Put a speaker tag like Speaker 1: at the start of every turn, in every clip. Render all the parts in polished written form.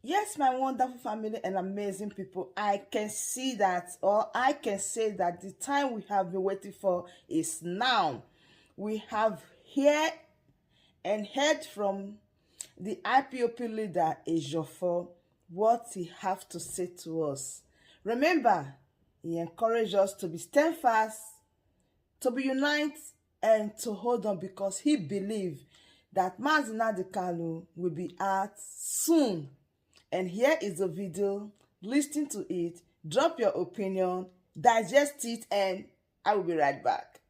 Speaker 1: Yes, my wonderful family and amazing people, I can see that, or I can say that the time we have been waiting for is now. We have here and heard from the IPOP leader, Ejiofor, what he have to say to us. Remember, he encouraged us to be steadfast, to be united, and to hold on because he believed that Nnamdi Kanu will be out soon. And here is the video. Listen to it, drop your opinion, digest it, and I will be right back.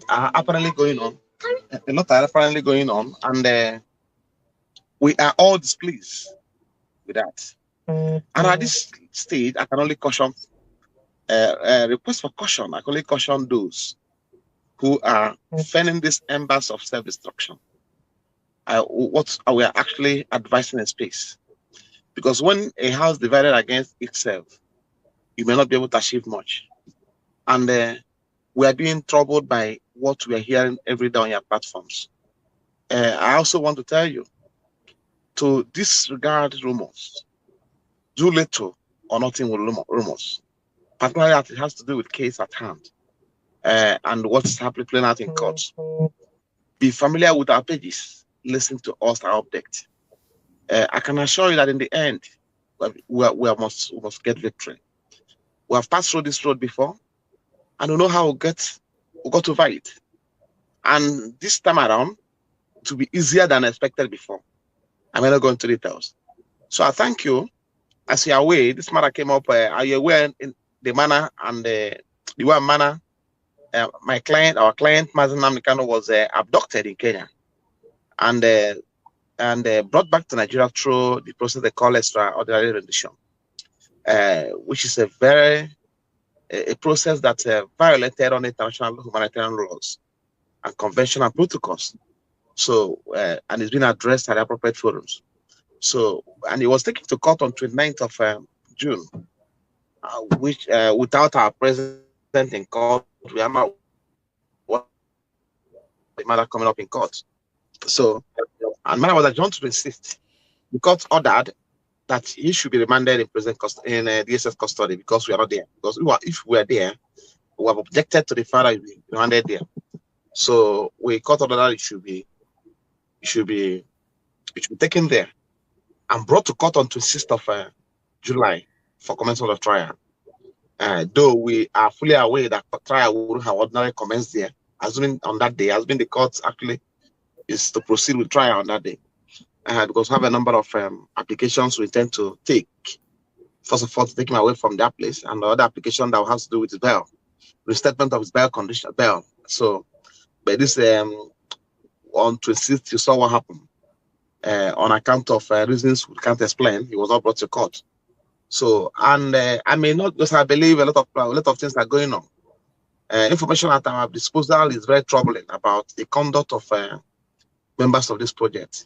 Speaker 2: Apparently going on, a lot are apparently going on, and we are all displeased with that. And at this stage, I can only caution, request for caution. I can only caution those who are fanning these embers of self-destruction. What we are actually advising in space. Because when a house divided against itself, you may not be able to achieve much. And we are being troubled by what we are hearing every day on your platforms. I also want to tell you to disregard rumors. Do little or nothing with rumors, particularly as it has to do with case at hand and what's happening playing out in court. Be familiar with our pages. Listen to us, our update. I can assure you that in the end, we must get victory. We have passed through this road before, and we know how we got over it. And this time around, to be easier than expected before. I may not go into details. So I thank you. As you are aware, this matter came up. Are you aware in the manner and the one manner? Our client, Nnamdi Kanu, was abducted in Kenya and brought back to Nigeria through the process they call extraordinary rendition, which is a process that violated on international humanitarian laws and conventional protocols. So, and it's been addressed at appropriate forums. So, and he was taken to court on 29th of June, which without our presence in court, we are not what the matter coming up in court. So, and matter was adjourned to insist. The court ordered that he should be remanded in DSS custody because we are not there. Because if we are there, we have objected to the fact that we remanded there. So we court ordered that it should be taken there and brought to court on 26th of July for commencement of trial. Though we are fully aware that trial would have ordinarily commenced there, assuming on that day, has been the court actually is to proceed with trial on that day. Because we have a number of applications we intend to take. First of all, to take him away from that place, and the other application that has to do with his bail, restatement of his bail bail. So, but this on 26th, you saw what happened. On account of reasons we can't explain, he was not brought to court. So, and I may not, because I believe a lot of things are going on. Information at our disposal is very troubling about the conduct of members of this project.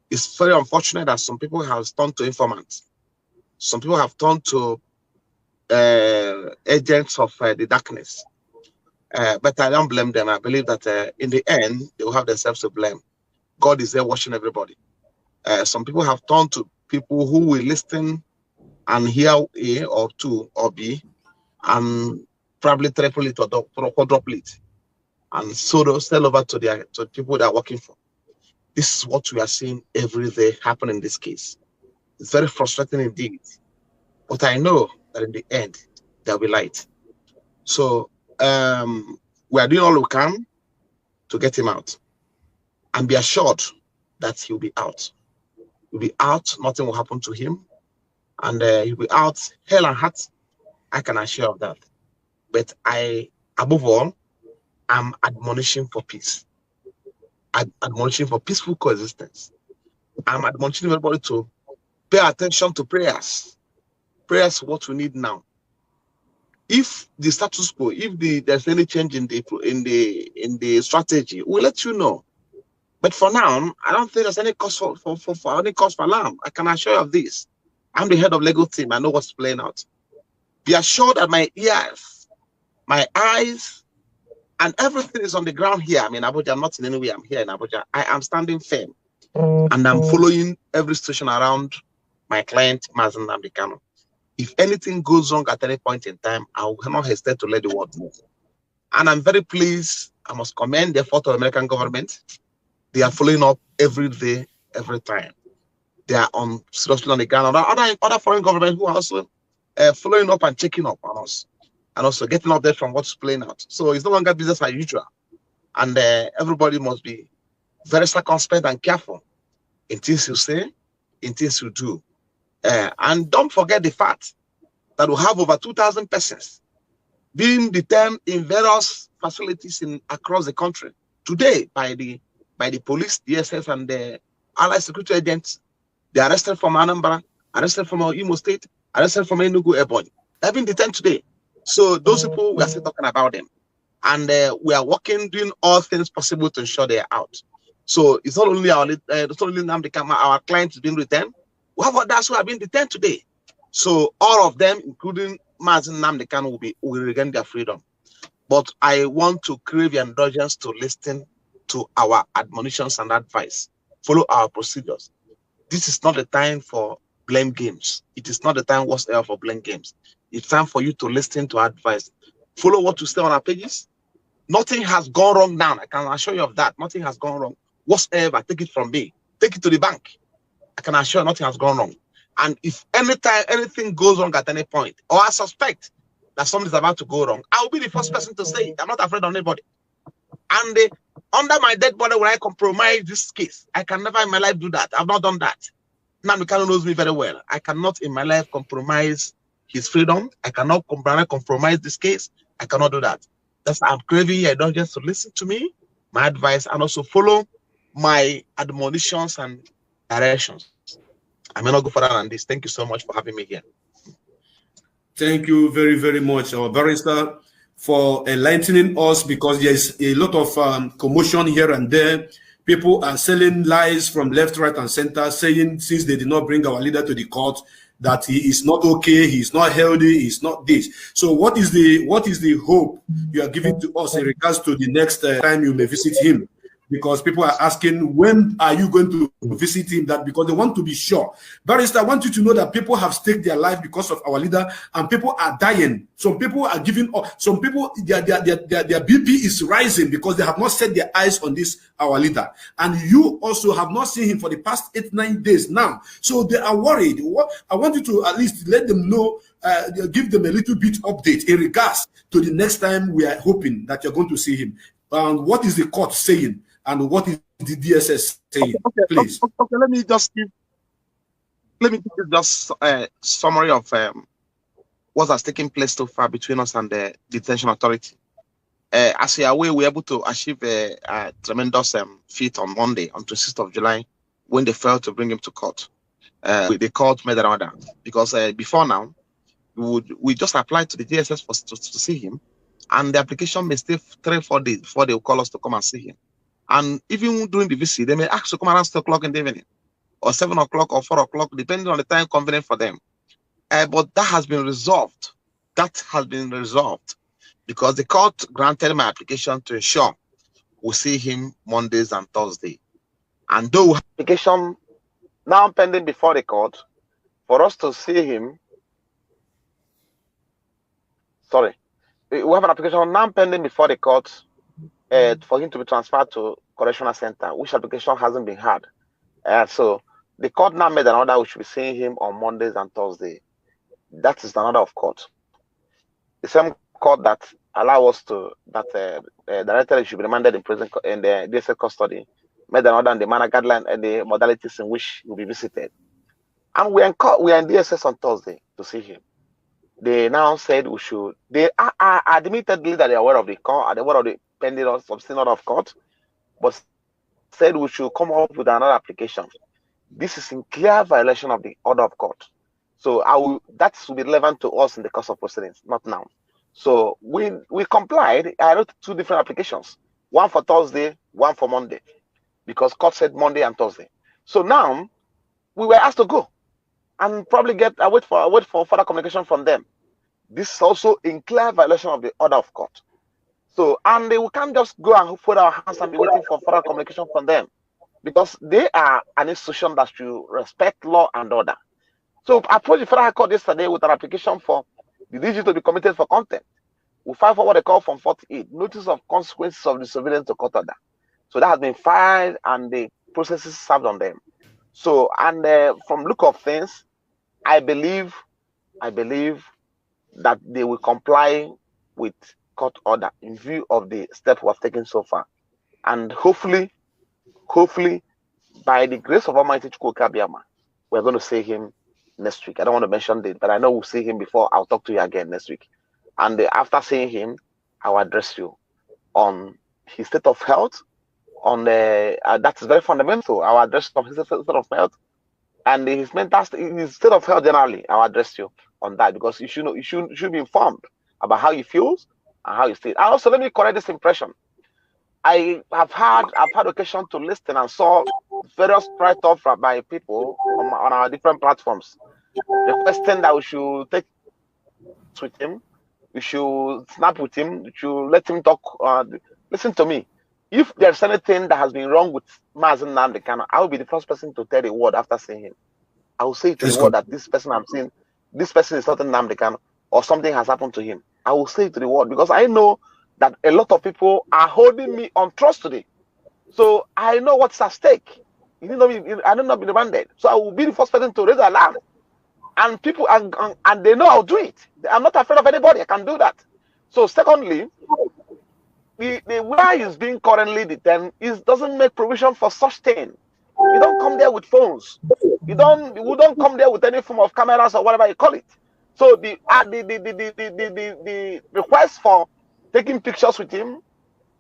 Speaker 2: It's very unfortunate that some people have turned to informants. Some people have turned to agents of the darkness. But I don't blame them. I believe that in the end, they will have themselves to blame. God is there watching everybody. Some people have turned to people who will listen and hear A or 2 or B and probably triple it or quadruple it. And so they'll sell over to people they are working for. This is what we are seeing every day happen in this case. It's very frustrating indeed. But I know that in the end, there'll be light. So we are doing all we can to get him out. And be assured that he'll be out. He'll be out, nothing will happen to him. And he'll be out, hell and heart, I can assure of that. But above all, I'm admonishing for peace. I'm admonishing for peaceful coexistence. I'm admonishing everybody to pay attention to prayers. Prayers are what we need now. If the status quo, if there's any change in the strategy, we'll let you know. But for now, I don't think there's any cause for any cause for alarm. I can assure you of this. I'm the head of legal team. I know what's playing out. Be assured that my ears, my eyes, and everything is on the ground here. I'm in Abuja. I'm not in anywhere. I'm here in Abuja. I am standing firm. And I'm following every situation around my client, Nnamdi Kanu. If anything goes wrong at any point in time, I will not hesitate to let the world know. And I'm very pleased. I must commend the effort of the American government. They are following up every day, every time. They are seriously on the ground. Other foreign governments who are also following up and checking up on us, and also getting up there from what's playing out. So it's no longer business as usual. And everybody must be very circumspect and careful in things you say, in things you do. And don't forget the fact that we have over 2,000 persons being detained in various facilities across the country today by the police, DSS, and the allied security agents. They are arrested from Anambra, arrested from Imo State, arrested from Enugu Airport. They've been detained today. So those people, we are still talking about them. And we are working, doing all things possible to ensure they are out. So it's not only Nnamdi Kanu, our clients being returned. We have others who have been detained today. So all of them, including Nnamdi Kanu, will regain their freedom. But I want to crave your indulgence to listen to our admonitions and advice. Follow our procedures. This is not the time for blame games. It is not the time whatsoever for blame games. It's time for you to listen to advice. Follow what we say on our pages. Nothing has gone wrong now. I can assure you of that. Nothing has gone wrong whatsoever. Take it from me. Take it to the bank. I can assure you nothing has gone wrong. And if anything goes wrong at any point, or I suspect that something is about to go wrong, I will be the first person to say it. I'm not afraid of anybody. And under my dead body, when I compromise this case, I can never in my life do that. I've not done that. Nnamdi Kanu knows me very well. I cannot in my life compromise his freedom. I cannot compromise this case. I cannot do that. That's why I'm craving your indulgence to listen to me, my advice, and also follow my admonitions and directions. I may not go further than this. Thank you so much for having me here.
Speaker 3: Thank you very, very much, our barrister, for enlightening us, because there's a lot of commotion here and there. People are selling lies from left, right, and center, saying since they did not bring our leader to the court, that he is not okay, he's not healthy, he's not this. So what is the hope you are giving to us in regards to the next time you may visit him? Because people are asking, when are you going to visit him? That because they want to be sure. Barrister, I want you to know that people have staked their life because of our leader, and people are dying. Some people are giving up. Some people, their BP is rising because they have not set their eyes on this, our leader. And you also have not seen him for the past 8-9 days now. So they are worried. I want you to at least let them know, give them a little bit update in regards to the next time we are hoping that you're going to see him. What is the court saying? And what is the DSS saying?
Speaker 2: Okay,
Speaker 3: please.
Speaker 2: Okay, let me give you just a summary of what has taken place so far between us and the detention authority. As you are aware, we were able to achieve a tremendous feat on Monday, on 26th of July, when they failed to bring him to court. The court made an order because before now, we just applied to the DSS to see him, and the application may stay 3-4 days before they will call us to come and see him. And even during the visit, they may ask to come around 6 o'clock in the evening, or 7 o'clock or 4 o'clock, depending on the time convenient for them. But that has been resolved. That has been resolved because the court granted my application to ensure we see him Mondays and Thursdays. And though we have application now pending before the court for us to see him, we have an application now pending before the court for him to be transferred to correctional center, which application hasn't been had. So the court now made an order we should be seeing him on Mondays and Thursdays. That is the order of court. The same court that allow us to, director should be remanded in prison in the DSS custody, made an order on the manner guideline and the modalities in which he will be visited. And we are in DSS on Thursday to see him. They now said we should, they are admittedly that they are aware of the court, are aware of the pending or substantive order of court, but said we should come up with another application. This is in clear violation of the order of court. So that will be relevant to us in the course of proceedings, not now. So we complied. I wrote 2 different applications, one for Thursday, one for Monday, because court said Monday and Thursday. So now we were asked to go and probably wait for further communication from them. This is also in clear violation of the order of court. So, and we can't just go and put our hands and be waiting for further communication from them. because they are an institution that should respect law and order. So I approached the Federal High Court yesterday with an application for the DG to be committed for contempt. We filed for what they call Form 48, notice of consequences of disobedience to court order. So that has been filed and the processes served on them. So, and from look of things, I believe that they will comply with court order in view of the step we have taken so far. And hopefully, by the grace of Almighty Chukwuka, we're going to see him next week. I don't want to mention it, but I know we'll see him before. I'll talk to you again next week. And after seeing him, I'll address you on his state of health. On that is very fundamental. I'll address his state of health and his mental his state of health generally. I'll address you on that, because you should know, you should be informed about how he feels and how he stays. And also, let me correct this impression. I've had occasion to listen and saw various write-offs by people on our different platforms requesting that we should take with him, we should snap with him, we should let him talk. Listen to me. If there's anything that has been wrong with Mazen Nnamdi Kanu, I will be the first person to tell the world after seeing him. I will say to the world that this person I'm seeing, this person is not Nnamdi Kanu, or something has happened to him. I will say it to the world, because I know that a lot of people are holding me on trust today. So I know what's at stake. I don't know be demanded. So I will be the first person to raise an alarm. And people, and they know I'll do it. I'm not afraid of anybody. I can do that. So secondly, the where he's being currently detained doesn't make provision for such thing. You don't come there with phones. We don't come there with any form of cameras or whatever you call it. So the request for taking pictures with him,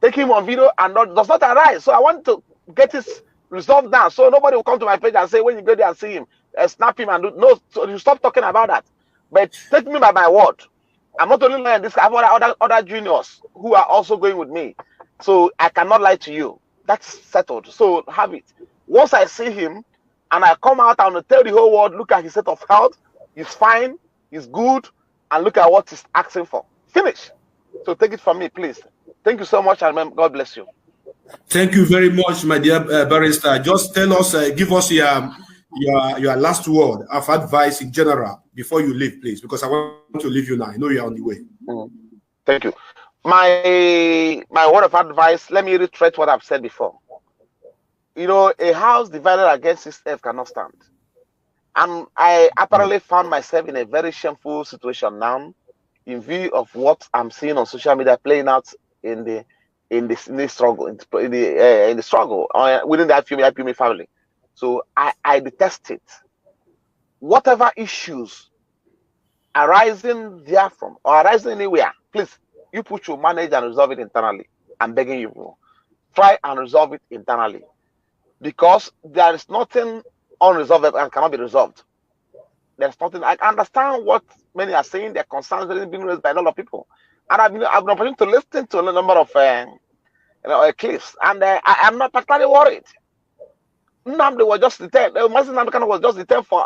Speaker 2: taking him on video, and does not arise. So I want to get this resolved now, so nobody will come to my page and say, when you go there and see him, snap him and do no. So you stop talking about that. But take me by my word. I'm not only lying. I have other juniors who are also going with me. So I cannot lie to you. That's settled. So have it. Once I see him and I come out, I'm going to tell the whole world, look at his state of health. He's fine. He's good. And look at what he's asking for. Finish. So take it from me, please. Thank you so much, and God bless you.
Speaker 3: Thank you very much, my dear barrister. Just tell us, give us your last word of advice in general before you leave, please, because I want to leave you now. I know you're on the way.
Speaker 2: Thank you. My word of advice, let me reiterate what I've said before. You know, a house divided against itself cannot stand. And I apparently found myself in a very shameful situation now, in view of what I'm seeing on social media playing out in the struggle within the IPOB family. So I detest it. Whatever issues arising therefrom or arising anywhere, please, you put your manage and resolve it internally. I'm begging you, try and resolve it internally, because there is nothing unresolved and cannot be resolved. There's nothing. I understand what many are saying. Their concerns are being raised by a lot of people, and I've been opportunity to listen to a number of clips, and I'm not particularly worried. Nnamdi was just detained. Nnamdi Kanu was just detained for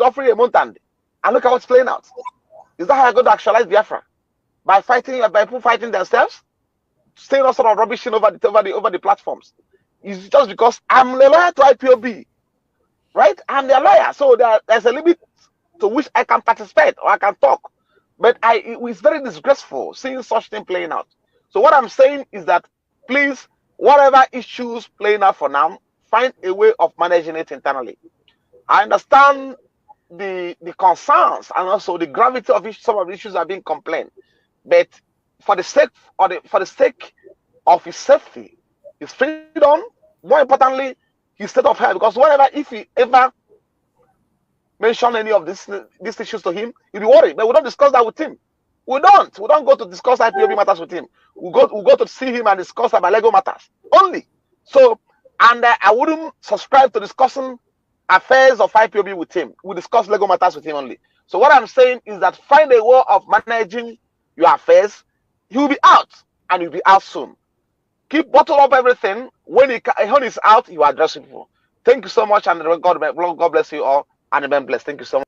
Speaker 2: offering a month, and look at what's playing out. Is that how I'm going to actualize Biafra? By people fighting themselves, saying all sort of rubbish over the platforms? It's just because I'm the lawyer to IPOB, right? I'm their lawyer, so there's a limit to which I can participate or I can talk. But it's very disgraceful seeing such thing playing out. So what I'm saying is that, please, whatever issues playing out for now, find a way of managing it internally. I understand the concerns and also the gravity of some of the issues are being complained, but for the sake of his safety, his freedom, more importantly, his state of health, because if he ever mention any of these issues to him, he'll be worried. But we don't discuss that with him. We don't go to discuss IPOB matters with him. We go to see him and discuss about legal matters only. So, and I wouldn't subscribe to discussing affairs of IPOB with him. We discuss legal matters with him only. So what I'm saying is that find a way of managing your affairs. He'll be out, and he'll be out soon. Keep bottle up everything. When he's out, you address people. Thank you so much, and God bless you all, and remain blessed. Thank you so much.